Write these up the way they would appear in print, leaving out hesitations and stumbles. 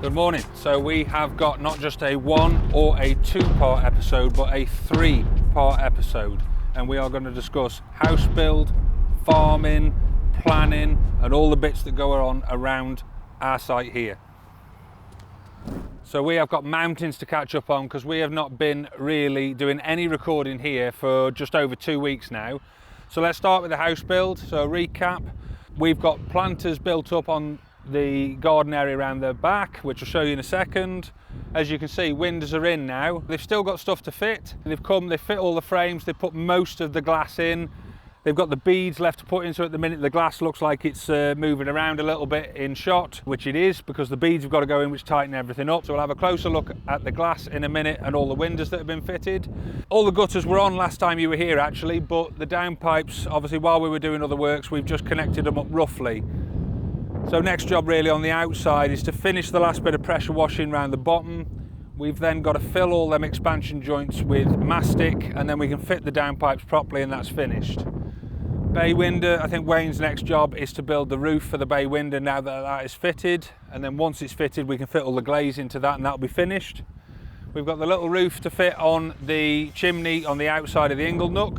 Good morning. So we have got not just a 1 or a 2-part episode, but a 3-part episode. And we are going to discuss house build, farming, planning, and all the bits that go on around our site here. So we have got mountains to catch up on because we have not been really doing any recording here for just over 2 weeks now. So let's start with the house build. So recap, we've got planters built up on the garden area around the back, which I'll show you in a second. As you can see, windows are in now. They've still got stuff to fit. They've fit all the frames, they've put most of the glass in. They've got the beads left to put in, so at the minute the glass looks like it's moving around a little bit in shot, which it is, because the beads have got to go in, which tighten everything up. So we'll have a closer look at the glass in a minute and all the windows that have been fitted. All the gutters were on last time you were here actually, but the downpipes, obviously while we were doing other works, we've just connected them up roughly. So next job really on the outside is to finish the last bit of pressure washing around the bottom. We've then got to fill all them expansion joints with mastic, and then we can fit the downpipes properly, and that's finished. Bay window, I think Wayne's next job is to build the roof for the bay window now that that is fitted, and then once it's fitted we can fit all the glaze into that and that'll be finished. We've got the little roof to fit on the chimney on the outside of the ingle nook.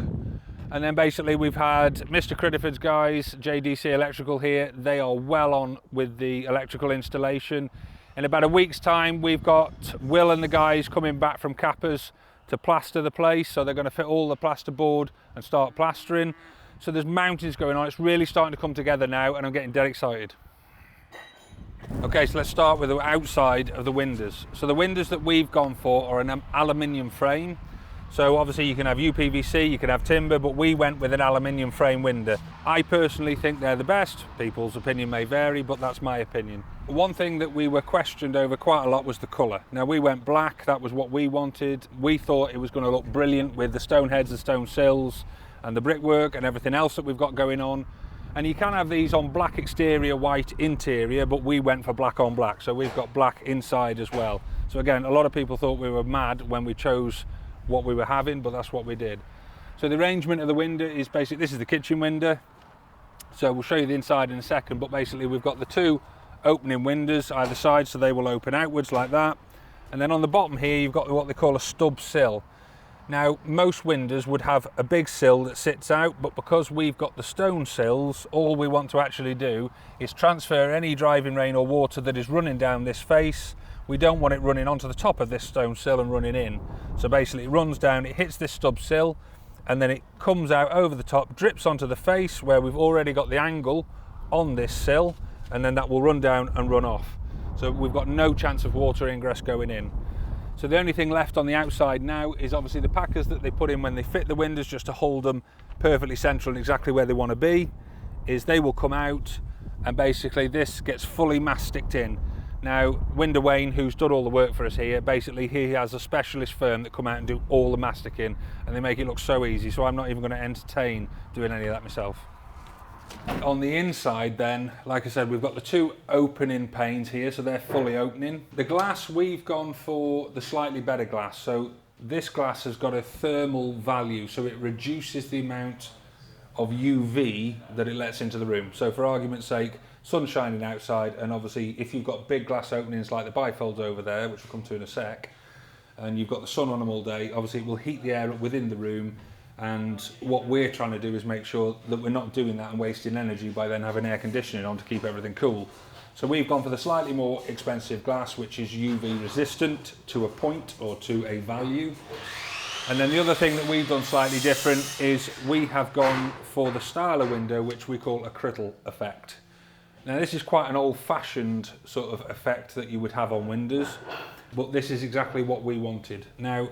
And then basically we've had Mr. Critterford's guys, JDC Electrical here. They are well on with the electrical installation. In about a week's time, we've got Will and the guys coming back from Cappers to plaster the place. So they're going to fit all the plasterboard and start plastering. So there's mountains going on. It's really starting to come together now, and I'm getting dead excited. Okay, so let's start with the outside of the windows. So the windows that we've gone for are an aluminium frame. So obviously you can have UPVC, you can have timber, but we went with an aluminium frame window. I personally think they're the best. People's opinion may vary, but that's my opinion. One thing that we were questioned over quite a lot was the colour. Now we went black, that was what we wanted. We thought it was going to look brilliant with the stone heads, the stone sills, and the brickwork and everything else that we've got going on. And you can have these on black exterior, white interior, but we went for black on black. So we've got black inside as well. So again, a lot of people thought we were mad when we chose what we were having, but that's what we did. So the arrangement of the window is basically, this is the kitchen window. So we'll show you the inside in a second, but basically we've got the 2 opening windows either side, so they will open outwards like that. And then on the bottom here, you've got what they call a stub sill. Now, most windows would have a big sill that sits out, but because we've got the stone sills, all we want to actually do is transfer any driving rain or water that is running down this face. We don't want it running onto the top of this stone sill and running in. So basically it runs down, it hits this stub sill, and then it comes out over the top, drips onto the face where we've already got the angle on this sill, and then that will run down and run off. So we've got no chance of water ingress going in. So the only thing left on the outside now is obviously the packers that they put in when they fit the windows, just to hold them perfectly central and exactly where they want to be, is they will come out, and basically this gets fully masticed in. Now, Winder Wayne, who's done all the work for us here, basically he has a specialist firm that come out and do all the masticing, and they make it look so easy, so I'm not even going to entertain doing any of that myself. On the inside then, like I said, we've got the 2 opening panes here, so they're fully opening. The glass, we've gone for the slightly better glass, so this glass has got a thermal value, so it reduces the amount of UV that it lets into the room. So for argument's sake, sun shining outside, and obviously if you've got big glass openings like the bifolds over there, which we'll come to in a sec, and you've got the sun on them all day, obviously it will heat the air up within the room, and what we're trying to do is make sure that we're not doing that and wasting energy by then having air conditioning on to keep everything cool. So we've gone for the slightly more expensive glass, which is UV resistant to a point or to a value. And then the other thing that we've done slightly different is we have gone for the style of window, which we call a crittle effect. Now this is quite an old-fashioned sort of effect that you would have on windows, but this is exactly what we wanted. Now,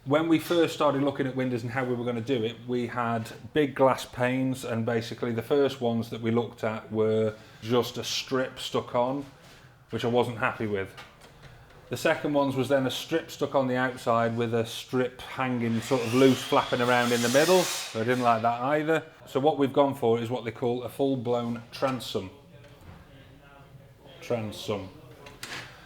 when we first started looking at windows and how we were going to do it, we had big glass panes, and basically the first ones that we looked at were just a strip stuck on, which I wasn't happy with. The second ones was then a strip stuck on the outside with a strip hanging sort of loose, flapping around in the middle. So I didn't like that either. So what we've gone for is what they call a full-blown transom. Transom.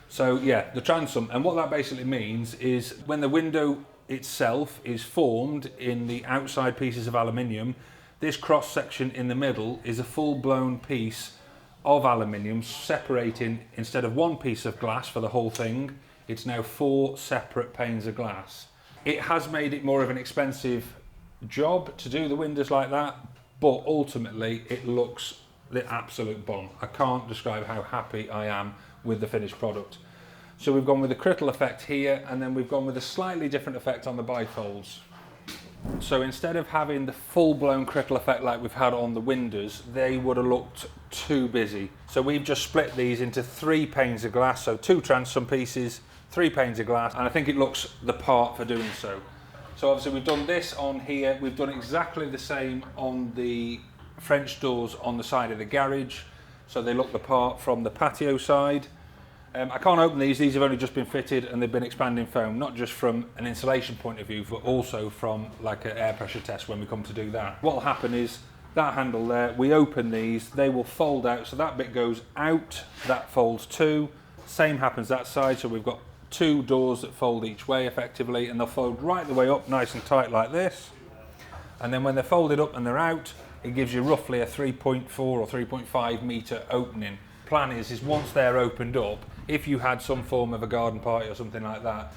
So yeah, the transom, and what that basically means is when the window itself is formed in the outside pieces of aluminium, this cross section in the middle is a full-blown piece of aluminium separating, instead of one piece of glass for the whole thing, it's now 4 separate panes of glass. It has made it more of an expensive job to do the windows like that, but ultimately it looks the absolute bomb. I can't describe how happy I am with the finished product. So we've gone with the crittle effect here, and then we've gone with a slightly different effect on the bifolds. So instead of having the full-blown crittle effect like we've had on the windows, they would have looked too busy. So we've just split these into 3 panes of glass, so 2 transom pieces, 3 panes of glass, and I think it looks the part for doing so. So obviously we've done this on here, we've done exactly the same on the French doors on the side of the garage, so they look the part from the patio side. I can't open these have only just been fitted and they've been expanding foam, not just from an insulation point of view, but also from like an air pressure test when we come to do that. What will happen is that handle there, we open these, they will fold out, so that bit goes out, that folds too. Same happens that side, so we've got 2 doors that fold each way effectively, and they'll fold right the way up nice and tight like this. And then when they're folded up and they're out, it gives you roughly a 3.4 or 3.5 metre opening. Plan is once they're opened up, if you had some form of a garden party or something like that,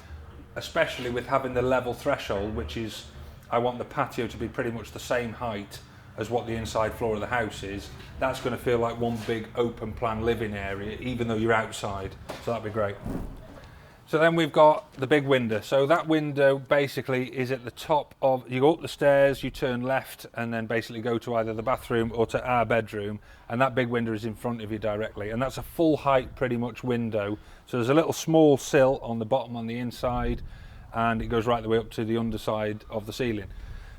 especially with having the level threshold, which is, I want the patio to be pretty much the same height as what the inside floor of the house is, that's going to feel like one big open plan living area, even though you're outside. So that'd be great. So then we've got the big window. So that window basically is at the top of, you go up the stairs, you turn left, and then basically go to either the bathroom or to our bedroom, and that big window is in front of you directly, and that's a full height pretty much window. So there's a little small sill on the bottom on the inside, and it goes right the way up to the underside of the ceiling.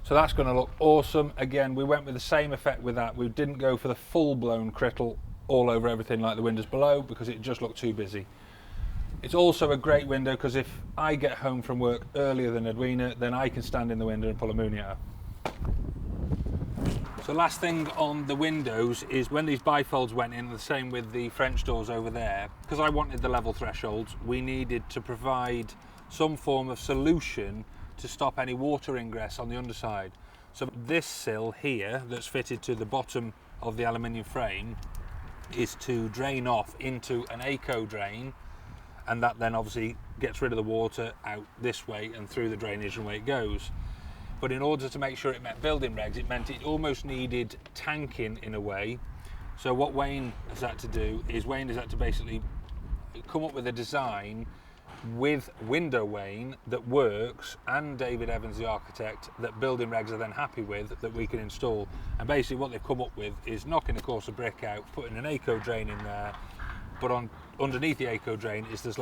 So that's going to look awesome. Again, we went with the same effect with that. We didn't go for the full-blown crittle all over everything like the windows below, because it just looked too busy. It's also a great window because if I get home from work earlier than Edwina, then I can stand in the window and pull a moonie at her. So last thing on the windows is when these bifolds went in, the same with the French doors over there, because I wanted the level thresholds, we needed to provide some form of solution to stop any water ingress on the underside. So this sill here that's fitted to the bottom of the aluminium frame is to drain off into an eco drain, and that then obviously gets rid of the water out this way and through the drainage and away it goes. But in order to make sure it met building regs, it meant it almost needed tanking in a way. So what Wayne has had to do is Wayne has had to basically come up with a design with window Wayne that works, and David Evans the architect, that building regs are then happy with, that we can install. And basically what they've come up with is knocking a course of brick out, putting an eco drain in there, but underneath the eco drain is there's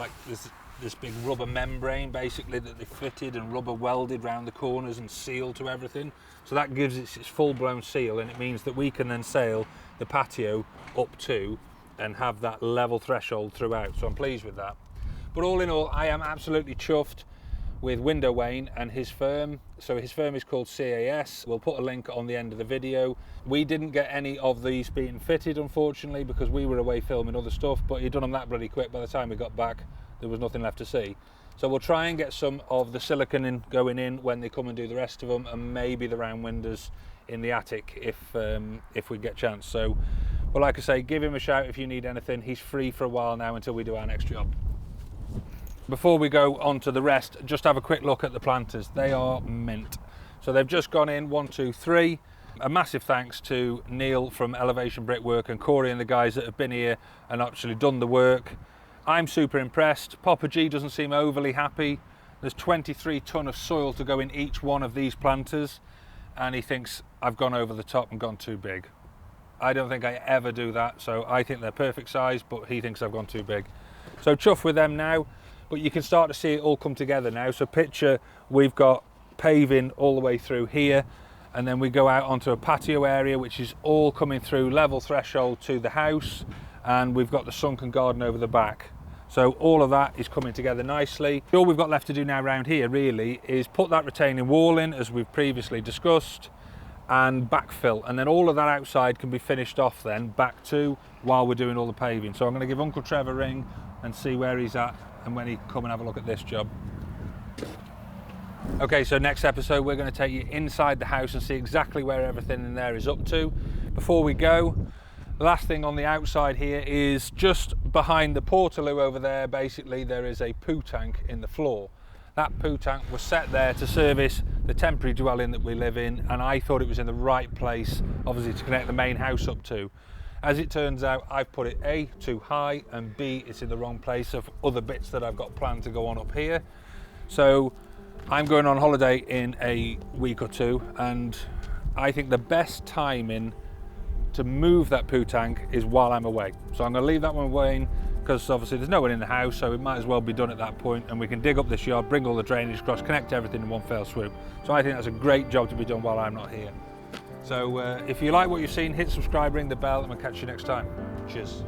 this big rubber membrane basically that they fitted and rubber welded around the corners and sealed to everything. So that gives it its full-blown seal, and it means that we can then sail the patio up to and have that level threshold throughout. So I'm pleased with that. But all in all, I am absolutely chuffed with Window Wayne and his firm. So his firm is called CAS. We'll put a link on the end of the video. We didn't get any of these being fitted, unfortunately, because we were away filming other stuff, but he'd done them that bloody quick. By the time we got back, there was nothing left to see. So we'll try and get some of the silicon going in when they come and do the rest of them, and maybe the round windows in the attic if we get a chance. So, but like I say, give him a shout if you need anything. He's free for a while now until we do our next job. Before we go on to the rest, just have a quick look at the planters. They are mint. So they've just gone in 1, 2, 3. A massive thanks to Neil from Elevation Brickwork and Corey and the guys that have been here and actually done the work. I'm super impressed. Papa G doesn't seem overly happy. There's 23 tonne of soil to go in each one of these planters, and he thinks I've gone over the top and gone too big. I don't think I ever do that, so I think they're perfect size, but he thinks I've gone too big. So chuff with them now. But you can start to see it all come together now. So picture we've got paving all the way through here, and then we go out onto a patio area which is all coming through level threshold to the house, and we've got the sunken garden over the back. So all of that is coming together nicely. All we've got left to do now around here really is put that retaining wall in, as we've previously discussed, and backfill, and then all of that outside can be finished off then back to while we're doing all the paving. So I'm going to give Uncle Trev a ring and see where he's at and when he can come and have a look at this job. Okay, so next episode we're going to take you inside the house and see exactly where everything in there is up to. Before we go, the last thing on the outside here is just behind the portaloo over there. Basically there is a poo tank in the floor. That poo tank was set there to service the temporary dwelling that we live in, and I thought it was in the right place, obviously, to connect the main house up to. As it turns out, I've put it A, too high, and B, it's in the wrong place of other bits that I've got planned to go on up here. So I'm going on holiday in a week or two, and I think the best timing to move that poo tank is while I'm away. So I'm going to leave that one away, because obviously there's no one in the house, so it might as well be done at that point, and we can dig up this yard, bring all the drainage across, connect everything in one fell swoop. So I think that's a great job to be done while I'm not here. So if you like what you've seen, hit subscribe, ring the bell, and we'll catch you next time. Cheers.